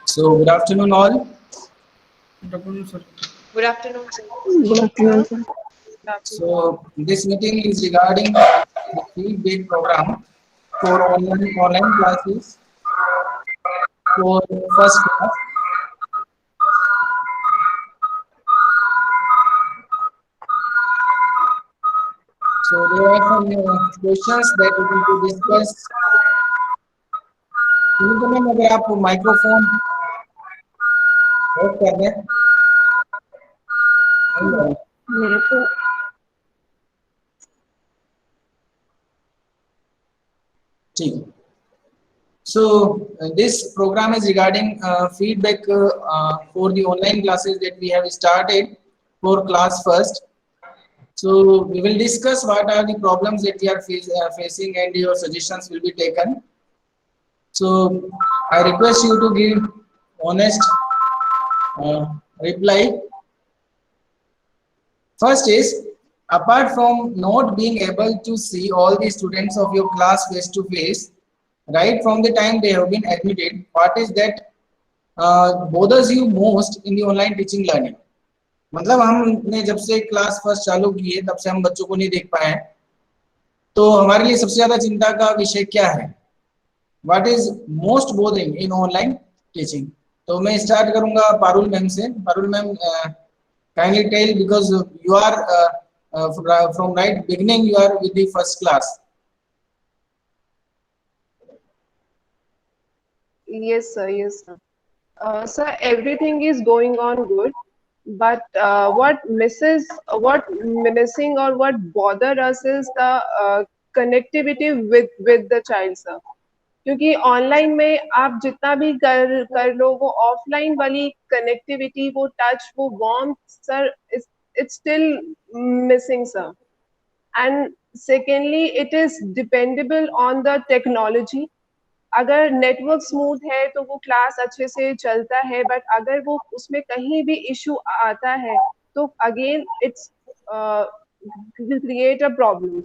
So, good afternoon, all. Good afternoon, sir. Good afternoon, sir. Good afternoon, sir. So, this meeting is regarding the feedback program for online classes for first class. So, there are some questions that we need to discuss. Sunita ma'am, अगर आप microphone of कर दें। मेरे को ठीक। So this program is regarding feedback for the online classes that we have started for class first. So we will discuss what are the problems that we are facing, and your suggestions will be taken. So I request you to give honest reply. First is, apart from not being able to see all the students of your class face to face, right from the time they have been admitted, what is that bothers you most in the online teaching learning? मतलब हमने जब से class first चालू की है तब से हम बच्चों को नहीं देख पाए हैं, तो हमारे लिए सबसे ज्यादा चिंता का विषय क्या है? What is most bothering in online teaching? तो मैं स्टार्ट करूंगा पारुल मैम से. Parul ma'am, kindly tell, because you are from right beginning you are with the first class. Yes, sir. Yes, sir. Sir, everything is going on good, but what missing or what bother us is the connectivity with the child, sir. क्योंकि online में आप जितना भी कर लो, वो offline वाली connectivity, वो touch, वो warmth, sir, it's still missing, sir. And secondly, it is dependable on the technology. अगर नेटवर्क स्मूथ है तो वो क्लास अच्छे से चलता है, बट अगर वो उसमें कहीं भी इशू आता है तो again it's create a problem.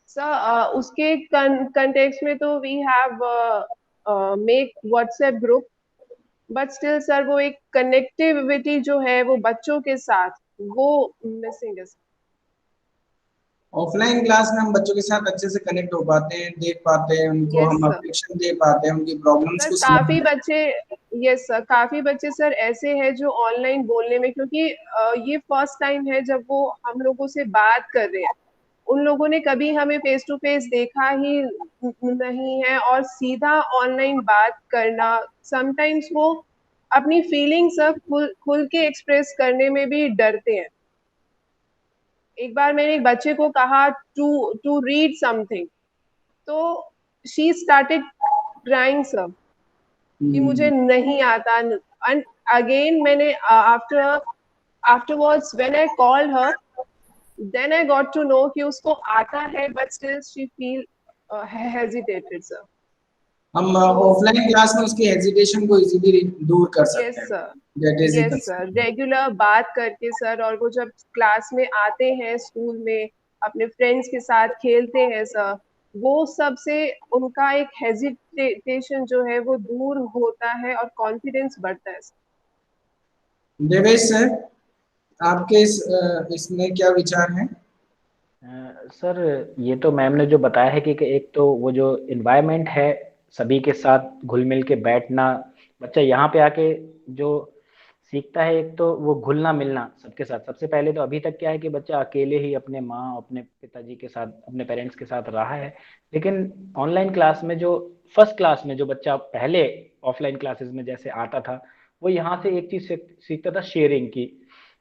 Sir, उसके कंटेक्स्ट में तो we have make WhatsApp group, but still sir वो एक कनेक्टिविटी जो है वो बच्चों के साथ वो मिसिंग है. ऑफलाइन क्लास में हम बच्चों के साथ अच्छे से कनेक्ट हो पाते हैं, देख पाते हैं उनको, Yes, हम sir. अफेक्शन दे पाते हैं, उनकी प्रॉब्लम्स सर को काफी बच्चे, यस सर, काफी बच्चे सर ऐसे हैं जो ऑनलाइन बोलने में, क्योंकि ये फर्स्ट टाइम है जब वो हम लोगों से बात कर रहे हैं. उन लोगों ने कभी हमें फेस टू फेस देखा ही नहीं है, और सीधा ऑनलाइन बात करना, समटाइम्स वो अपनी फीलिंग्स खुल के एक्सप्रेस करने में भी डरते हैं. एक बार मैंने एक बच्चे को कहा टू रीड समथिंग, तो शी स्टार्टेड क्राइंग, सर, कि मुझे नहीं आता. एंड अगेन मैंने afterwards when I called her, then I got to know कि उसको आता है, but still she feel hesitated, sir. हम ऑफलाइन क्लास में उसकी हेजिटेशन को इजीली दूर कर सकते यस हैं. Sir. That is yes sir, regular बात करके, सर, और वो जब क्लास में आते हैं, स्कूल में अपने फ्रेंड्स के साथ खेलते हैं, सर, वो सब से उनका एक हेजिटेशन जो है वो दूर होता है और कॉन्फिडेंस बढ़ता है. देवेश सर, आपके इसमें क्या विचार हैं? सर, ये तो मैम ने जो बताया है कि एक तो वो जो इन्वायरमेंट है, सभी के साथ घुल मिल के बैठना, बच्चा यहाँ पे आके जो सीखता है, एक तो वो घुलना मिलना सबके साथ. सबसे पहले तो अभी तक क्या है कि बच्चा अकेले ही अपने माँ, अपने पिताजी के साथ, अपने पेरेंट्स के साथ रहा है. लेकिन ऑनलाइन क्लास में जो फर्स्ट क्लास में जो बच्चा पहले ऑफलाइन क्लासेस में जैसे आता था, वो यहाँ से एक चीज सीखता था, शेयरिंग की.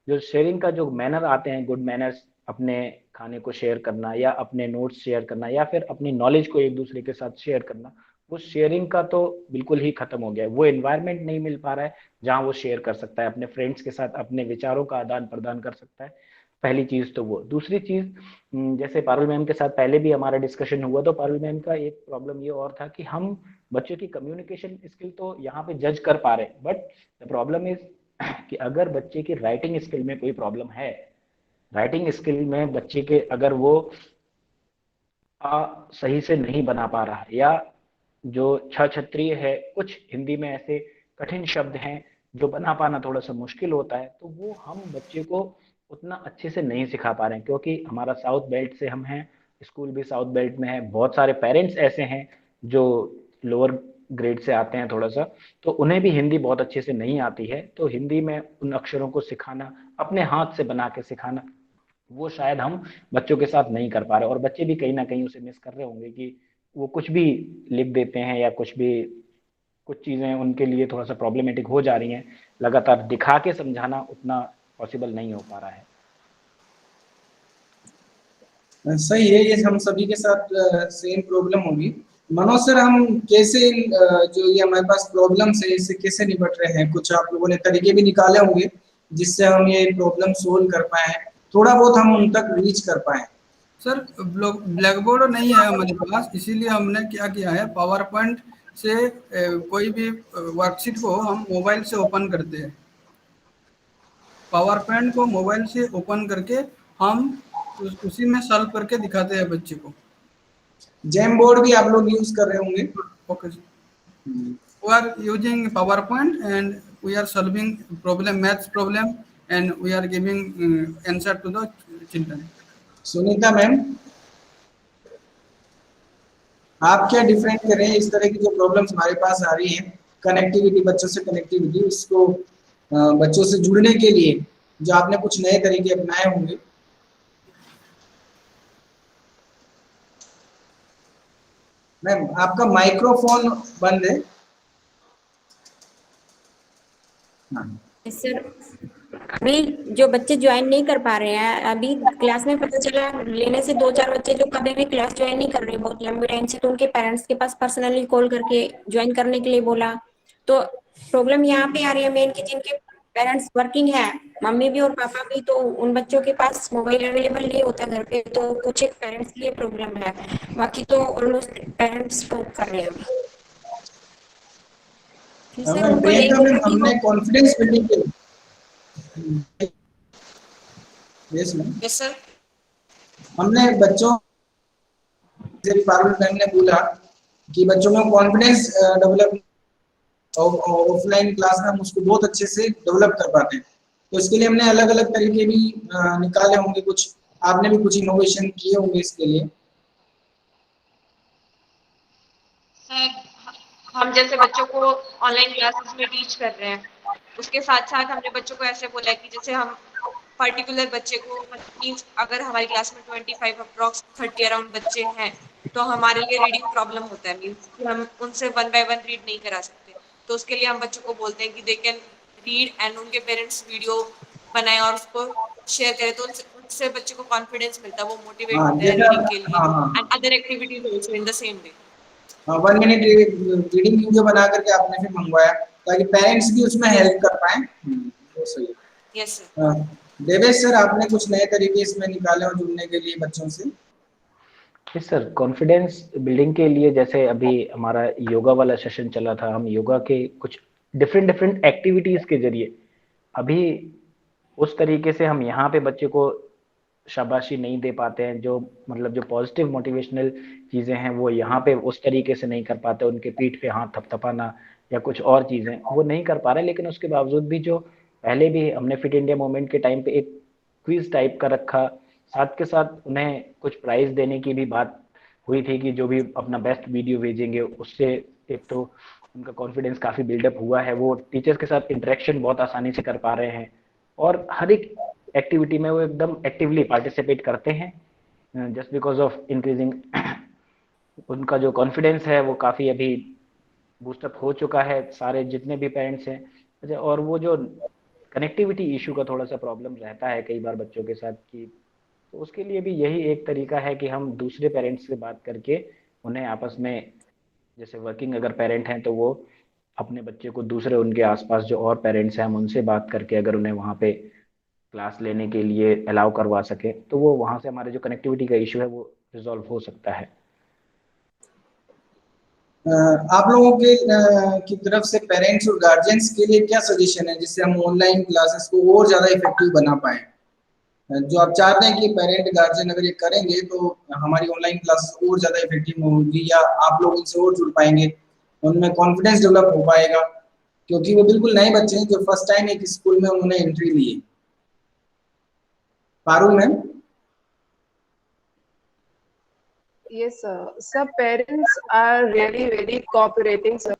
जो शेयरिंग का जो मैनर आते हैं, गुड मैनर्स, अपने खाने को शेयर करना, या अपने नोट्स शेयर करना, या फिर अपनी नॉलेज को एक दूसरे के साथ शेयर करना, वो शेयरिंग का तो बिल्कुल ही खत्म हो गया है. वो एनवायरनमेंट नहीं मिल पा रहा है जहां वो शेयर कर सकता है, अपने फ्रेंड्स के साथ अपने विचारों का आदान प्रदान कर सकता है. पहली चीज तो वो. दूसरी चीज, जैसे पारुल मैम के साथ पहले भी हमारा डिस्कशन हुआ, तो पारुल मैम का एक प्रॉब्लम ये और था कि हम बच्चों की कम्युनिकेशन स्किल तो यहाँ पे जज कर पा रहे हैं, बट द प्रॉब्लम इज कि अगर बच्चे की राइटिंग स्किल में कोई प्रॉब्लम है, राइटिंग स्किल में बच्चे के अगर वो सही से नहीं बना पा रहा है, या जो क्षत्रिय है, कुछ हिंदी में ऐसे कठिन शब्द हैं जो बना पाना थोड़ा सा मुश्किल होता है, तो वो हम बच्चे को उतना अच्छे से नहीं सिखा पा रहे हैं, क्योंकि हमारा साउथ बेल्ट से हम हैं, स्कूल भी साउथ बेल्ट में है। बहुत सारे पेरेंट्स ऐसे हैं जो लोअर ग्रेड से आते हैं थोड़ा सा, तो उन्हें भी हिंदी बहुत अच्छे से नहीं आती है। तो हिंदी में उन अक्षरों को सिखाना, अपने हाथ से बना के सिखाना, वो शायद हम बच्चों के साथ नहीं कर पा रहे, और बच्चे भी कहीं ना कहीं उसे मिस कर रहे होंगे कि वो कुछ भी लिख देते हैं या कुछ भी, कुछ चीजें उनके लिए थोड़ा सा प्रॉब्लमेटिक हो जा रही हैं, लगातार दिखा के समझाना उतना पॉसिबल नहीं हो पा रहा है। सही है, ये हम सभी के साथ सेम प्रॉब्लम होगी। मनोज सर, हम कैसे जो ये हमारे पास प्रॉब्लम्स है इससे कैसे निपट रहे हैं? कुछ आप लोगों ने तरीके भी निकाले होंगे जिससे हम ये प्रॉब्लम सोल्व कर पाए, थोड़ा बहुत हम उन तक रीच कर पाए। सर ब्लैक बोर्ड नहीं है हमारे पास, इसीलिए हमने क्या किया है, पावर पॉइंट से कोई भी वर्कशीट को हम मोबाइल से ओपन करते हैं। पावर पॉइंट को मोबाइल से ओपन करके हम उसी में सॉल्व करके दिखाते हैं बच्चे को। जैम बोर्ड भी आप लोग यूज कर रहे होंगे? ओके जी। We are using PowerPoint and we are solving maths problem, and we are giving answer to the children. Sunita ma'am, आप क्या डिफरेंट कर रहे हैं इस तरह की जो प्रॉब्लम्स हमारे पास आ रही हैं, कनेक्टिविटी, बच्चों से कनेक्टिविटी, इसको बच्चों से जुड़ने के लिए जो आपने कुछ नए तरीके अपनाए होंगे? मैम आपका माइक्रोफोन बंद है। सर अभी जो बच्चे ज्वाइन नहीं कर पा रहे हैं, अभी क्लास में पता चला लेने से 2-4 बच्चे जो कभी भी क्लास ज्वाइन नहीं कर रहे बहुत लंबे टाइम से, तो उनके पेरेंट्स के पास पर्सनली कॉल करके ज्वाइन करने के लिए बोला। तो प्रॉब्लम यहाँ पे आ रही है मेन कि जिनके पेरेंट्स वर्किंग है, मम्मी भी और पापा भी, तो उन बच्चों के पास मोबाइल अवेलेबल नहीं होता घर पे, तो कुछ एक पेरेंट्स के लिए प्रॉब्लम है, बाकी तो ऑलमोस्ट पेरेंट्स कोप कर रहे हैं। सर उनको प्रियंका मैम, हमने यही कॉन्फिडेंस बिल्डिंग के लिए, यस मैम, यस सर, हमने बच्चों से पारुल मैम ने बोला कि बच्चों में कॉन्फिडेंस डेवलप ऑफलाइन क्लास में हम उसको बहुत अच्छे से डेवलप कर पाते हैं। तो इसके लिए हमने अलग अलग तरीके भी निकाले होंगे, कुछ आपने भी कुछ इनोवेशन किए होंगे इसके लिए। सर हम जैसे बच्चों को ऑनलाइन क्लासेस में टीच कर रहे हैं, उसके साथ साथ हमने बच्चों को ऐसे बोला कि जैसे हम पर्टिकुलर बच्चे को मीन्स अगर हमारी क्लास में 25 अप्रॉक्स 30 अराउंड बच्चे हैं, तो हमारे लिए रीडिंग प्रॉब्लम होता है, मीन्स हम उनसे 1 बाय 1 रीड नहीं करा सकते। तो उसके लिए हम बच्चों को बोलते हैं कि दे कैन रीड एंड उनके पेरेंट्स वीडियो बनाए और उसको शेयर करें, तो उनसे बच्चे को कॉन्फिडेंस मिलता है, वो मोटिवेट होते हैं रीडिंग के लिए and other activities also in the same way. 1 minute reading video बना करके आपने फिर मंगवाया ताकि पेरेंट्स भी उसमें हेल्प कर पाए। तो सही है। Yes sir. देवेश सर, आपने कुछ नए तरीके इसमें निकाले और जुड़ने के लिए बच्चों से? यस सर, कॉन्फिडेंस बिल्डिंग के लिए जैसे अभी हमारा योगा वाला सेशन चला था, हम योगा के कुछ डिफरेंट एक्टिविटीज के जरिए अभी उस तरीके से हम यहाँ पे बच्चे को शाबाशी नहीं दे पाते हैं, जो मतलब जो पॉजिटिव मोटिवेशनल चीजें हैं वो यहाँ पे उस तरीके से नहीं कर पाते, उनके पीठ पे हाथ थपथपाना या कुछ और चीजें वो नहीं कर पा रहे। लेकिन उसके बावजूद भी जो पहले भी हमने फिट इंडिया मूवमेंट के टाइम पे एक क्विज टाइप का रखा, साथ के साथ उन्हें कुछ प्राइज देने की भी बात हुई थी कि जो भी अपना बेस्ट वीडियो भेजेंगे उससे एक तो उनका कॉन्फिडेंस काफी बिल्डअप हुआ है, वो टीचर्स के साथ इंटरेक्शन बहुत आसानी से कर पा रहे हैं और हर एक एक्टिविटी में वो एकदम एक्टिवली पार्टिसिपेट करते हैं, जस्ट बिकॉज ऑफ इंक्रीजिंग उनका जो कॉन्फिडेंस है वो काफ़ी अभी बूस्टअप हो चुका है, सारे जितने भी पेरेंट्स हैं। अच्छा, और वो जो कनेक्टिविटी इशू का थोड़ा सा प्रॉब्लम रहता है कई बार बच्चों के साथ कि, तो उसके लिए भी यही एक तरीका है कि हम दूसरे पेरेंट्स से बात करके उन्हें आपस में, जैसे वर्किंग अगर पेरेंट हैं तो वो अपने बच्चे को दूसरे उनके आसपास जो और पेरेंट्स हैं हम उनसे बात करके अगर उन्हें वहाँ पे क्लास लेने के लिए अलाउ करवा सके तो वो वहाँ से हमारे जो कनेक्टिविटी का इशू है वो रिजॉल्व हो सकता है। आप लोगों के की तरफ से पेरेंट्स और गार्जियंस के लिए क्या सजेशन है जिससे हम ऑनलाइन क्लासेस को और ज़्यादा इफेक्टिव बना पाए? जो आप चाहते हैं कि पेरेंट गार्जियन अगर ये करेंगे तो हमारी ऑनलाइन क्लास और ज़्यादा इफेक्टिव होगी, या आप लोग इनसे और जुड़ पाएंगे, उनमें कॉन्फिडेंस डेवलप हो पाएगा, क्योंकि वो बिल्कुल नए बच्चे हैं जो फर्स्ट टाइम एक स्कूल में उन्होंने एंट्री ली है। Parul ma'am. Yes, sir. Sir, parents are really very cooperating, sir.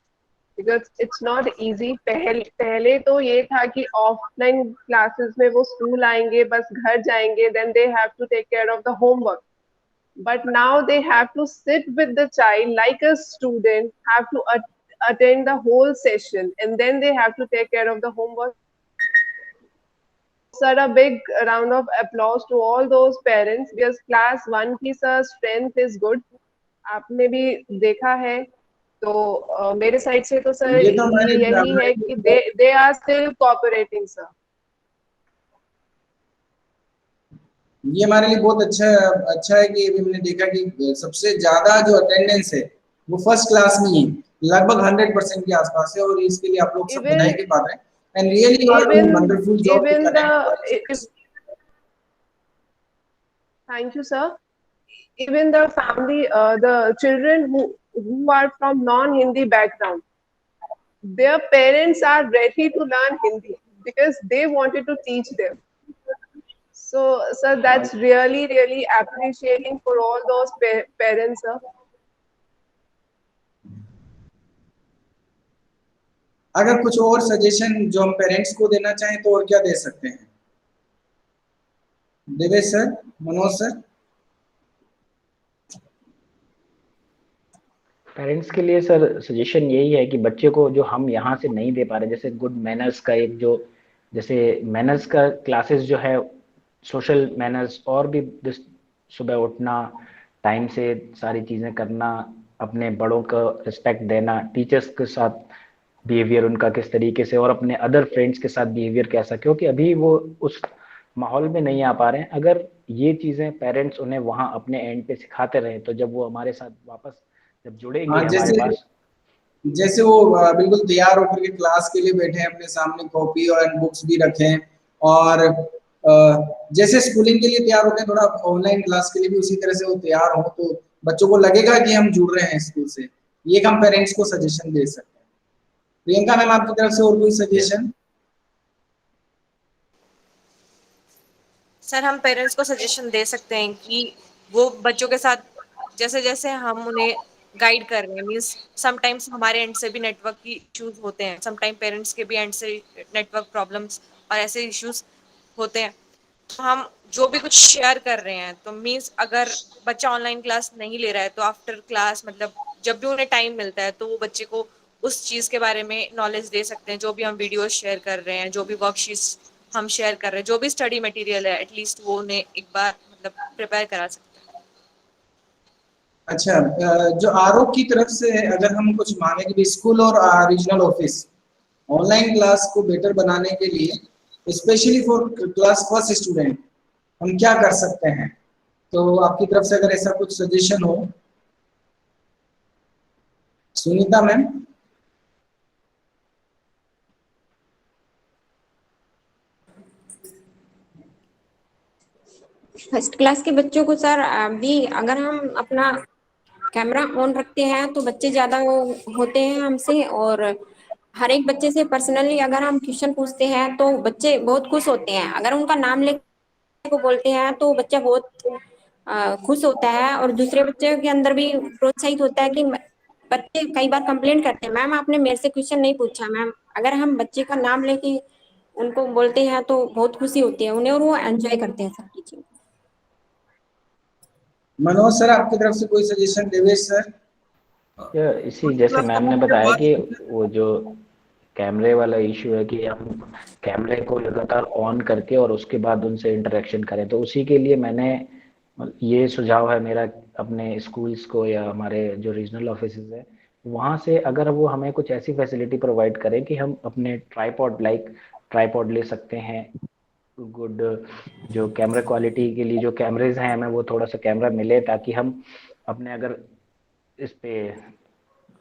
Because it's not easy. पहले तो ये था कि ऑफलाइन क्लासेस में वो स्कूल आएंगे, बस घर जाएंगे, then they have to take care of the homework. But now they have to sit with the child like a student, have to attend the whole session, and then they have to take care of the homework. Sir, a big round of applause to all those parents because class 1 की sir strength is good. आपने भी देखा है, तो मेरे side से तो sir ये तो हमारे ये यही है कि they are still cooperating, sir. ये हमारे लिए बहुत अच्छा है कि अभी हमने देखा कि सबसे ज्यादा जो अटेंडेंस है वो फर्स्ट क्लास में ही लगभग 100% के आसपास है, और इसके लिए आप लोग सब बधाई के पात्र हैं, and really you are doing wonderful job to connect. Thank you, sir. Even the family, the children who are from non-Hindi background, their parents are ready to learn Hindi because they wanted to teach them. So, sir, that's really, really appreciating for all those parents, sir. अगर कुछ और suggestion जो हम parents को देना चाहें तो और क्या दे सकते हैं? Devesh sir, Manoj sir. Parents के लिए सर सजेशन यही है कि बच्चे को जो हम यहाँ से नहीं दे पा रहे, जैसे गुड मैनर्स का एक जो, जैसे मैनर्स का क्लासेस जो है, सोशल मैनर्स, और भी सुबह उठना, टाइम से सारी चीज़ें करना, अपने बड़ों का रिस्पेक्ट देना, टीचर्स के साथ बिहेवियर उनका किस तरीके से, और अपने अदर फ्रेंड्स के साथ बिहेवियर कैसा, क्योंकि अभी वो उस माहौल में नहीं आ पा रहे हैं। अगर ये चीज़ें पेरेंट्स उन्हें वहाँ अपने एंड पे सिखाते रहे तो जब वो हमारे साथ वापस जब जुड़ेंगे हाँ, हमारे पास, जैसे वो बिल्कुल तैयार होकर के क्लास के लिए बैठे हैं, अपने सामने कॉपी और बुक्स भी रखें, और जैसे स्कूलिंग के लिए तैयार होते हैं थोड़ा ऑनलाइन क्लास के लिए भी उसी तरह से वो तैयार हो, तो बच्चों को लगेगा कि हम जुड़ रहे हैं स्कूल से। ये हम पेरेंट्स को सजेशन दे सकते हैं। प्रियंका मैम, आपकी तरफ से और कोई सजेशन? सर, हम पेरेंट्स को सजेशन दे सकते हैं कि वो बच्चों के साथ जैसे जैसे हम उन्हें गाइड कर रहे हैं, मीन्स समटाइम्स हमारे एंड से भी नेटवर्क की इश्यूज होते हैं, समटाइम पेरेंट्स के भी एंड से नेटवर्क प्रॉब्लम्स और ऐसे इश्यूज होते हैं, तो हम जो भी कुछ शेयर कर रहे हैं, तो मीन्स अगर बच्चा ऑनलाइन क्लास नहीं ले रहा है तो आफ्टर क्लास मतलब जब भी उन्हें टाइम मिलता है तो वो बच्चे को उस चीज़ के बारे में नॉलेज दे सकते हैं, जो भी हम वीडियो शेयर कर रहे हैं, जो भी वर्कशीट्स हम शेयर कर रहे हैं, जो भी स्टडी मटेरियल है, एटलीस्ट वो उन्हें एक बार मतलब प्रिपेयर करा सकते हैं। अच्छा, जो आरोप की तरफ से अगर हम कुछ मांगे कि स्कूल और रीजनल ऑफिस ऑनलाइन क्लास को बेटर बनाने के लिए specially for class first student हम क्या कर सकते हैं, तो आपकी तरफ से अगर ऐसा कुछ सजेशन हो। सुनीता मैम। फर्स्ट क्लास के बच्चों को सर अभी अगर हम अपना कैमरा ऑन रखते हैं तो बच्चे ज्यादा होते हैं हमसे, और हर एक बच्चे से पर्सनली अगर हम क्वेश्चन पूछते हैं तो बच्चे बहुत खुश होते हैं। अगर उनका नाम लेके को बोलते हैं तो बच्चा बहुत खुश होता है, और दूसरे बच्चे के अंदर भी प्रोत्साहित होता है कि बच्चे कई बार कंप्लेंट करते हैं, मैम आपने मेरे से क्वेश्चन नहीं पूछा मैम। अगर हम बच्चे का नाम लेके उनको बोलते हैं तो बहुत खुशी होती है उन्हें, और वो एंजॉय करते हैं सब चीजें। मनोज सर, आपकी तरफ से कोई सजेशन? देवेश सर। इसी जैसे मैम ने बताया कि वो जो कैमरे वाला इशू है कि हम कैमरे को लगातार ऑन करके और उसके बाद उनसे इंटरेक्शन करें, तो उसी के लिए मैंने ये सुझाव है मेरा अपने स्कूल्स को या हमारे जो रीजनल ऑफिसेज है वहाँ से, अगर वो हमें कुछ ऐसी फैसिलिटी प्रोवाइड करें कि हम अपने ट्राइपॉड ले सकते हैं, गुड जो कैमरा क्वालिटी के लिए जो कैमरेज हैं हमें वो थोड़ा सा कैमरा मिले, ताकि हम अपने अगर इस पे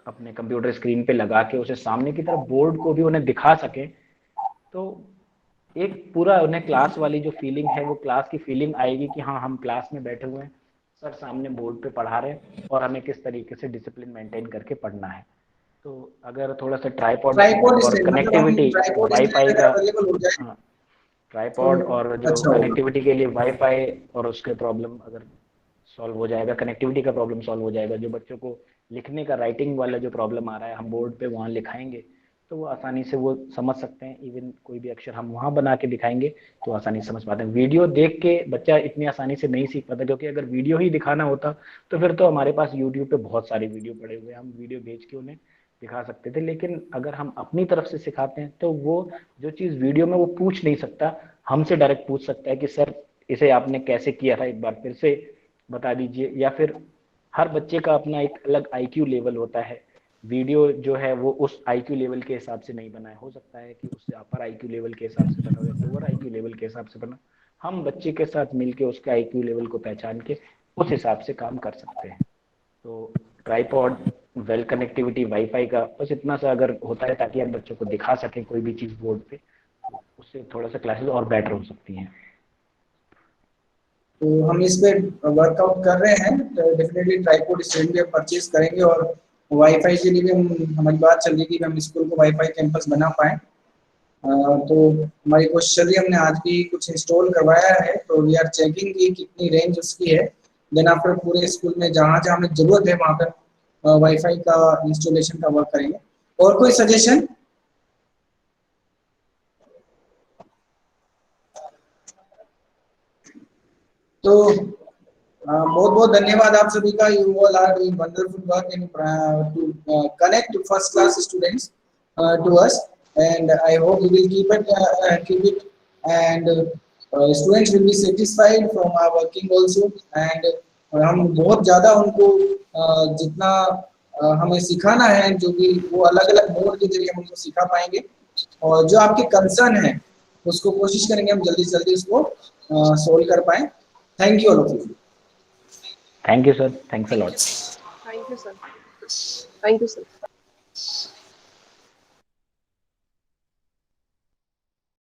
अपने कंप्यूटर स्क्रीन पे लगा के उसे सामने की तरफ बोर्ड को भी उन्हें दिखा सकें, तो एक पूरा उन्हें क्लास वाली जो फीलिंग है, वो क्लास की फीलिंग आएगी कि हाँ हम क्लास में बैठे हुए हैं, सर सामने बोर्ड पे पढ़ा रहे हैं और हमें किस तरीके से डिसिप्लिन मेंटेन करके पढ़ना है। तो अगर थोड़ा सा ट्राइपॉड ट्राइपॉड और स्टैंड मतलब हम कनेक्टिविटी ट्राइपॉड स्टैंड वाईफाई अगर का, अवेलेबल हो जाए हाँ तो ट्राइपॉड और जो अच्छा होगा। कनेक्टिविटी के लिए वाईफाई और उसके प्रॉब्लम अगर सॉल्व हो जाएगा, कनेक्टिविटी का प्रॉब्लम सॉल्व हो जाएगा, जो बच्चों को लिखने का राइटिंग वाला जो प्रॉब्लम आ रहा है हम बोर्ड पे वहाँ लिखाएंगे तो वो आसानी से वो समझ सकते हैं। इवन कोई भी अक्षर हम वहाँ बना के दिखाएंगे तो आसानी से समझ पाते हैं। वीडियो देख के बच्चा इतनी आसानी से नहीं सीख पाता, क्योंकि अगर वीडियो ही दिखाना होता तो फिर तो हमारे पास यूट्यूब पे बहुत सारे वीडियो पड़े हुए हैं, हम वीडियो भेज के उन्हें दिखा सकते थे। लेकिन अगर हम अपनी तरफ से सिखाते हैं तो वो जो चीज़ वीडियो में वो पूछ नहीं सकता, हमसे डायरेक्ट पूछ सकता है कि सर इसे आपने कैसे किया था, एक बार फिर से बता दीजिए। या फिर हर बच्चे का अपना एक अलग आईक्यू लेवल होता है, वीडियो जो है वो उस आईक्यू लेवल के हिसाब से नहीं बना है, हो सकता है कि उससे अपर आईक्यू लेवल के हिसाब से बना हो या लोअर आईक्यू लेवल के हिसाब से बना। हम बच्चे के साथ मिलके उसके आईक्यू लेवल को पहचान के उस हिसाब से काम कर सकते हैं। तो ट्राइपॉड, वेल कनेक्टिविटी, वाईफाई का बस इतना सा अगर होता है ताकि हम बच्चों को दिखा सकें कोई भी चीज़ बोर्ड पे, तो उससे थोड़ा सा क्लासेस और बेटर हो सकती हैं। तो हम इस पे वर्कआउट कर रहे हैं, तो डेफिनेटली ट्राइपॉड स्टैंड भी हम परचेज करेंगे और वाईफाई के लिए भी हम हमारी बात चल रही है कि हम स्कूल को वाईफाई कैंपस बना पाएँ। तो हमारी कोशिश चल रही है, हमने आज भी कुछ इंस्टॉल करवाया है, तो वी आर चेकिंग कि कितनी रेंज उसकी है। देन आफ्टर पूरे स्कूल में जहाँ जहाँ हमें जरूरत है वहाँ पर वाईफाई का इंस्टॉलेशन का वर्क करेंगे। और कोई सजेशन? तो बहुत बहुत धन्यवाद आप सभी का। You all are doing wonderful work in to connect first class students to us, and I hope you will keep it, and students will be satisfied from our working also, and हम बहुत ज़्यादा उनको जितना हमें सिखाना है जो भी वो अलग अलग मोड के जरिए हम उनको सिखा पाएंगे, और जो आपके कंसर्न है उसको कोशिश करेंगे हम जल्दी से जल्दी उसको सोल्व कर पाएं। Thank you all of you. Thank you sir, thanks a lot. Thank you sir. Thank you sir.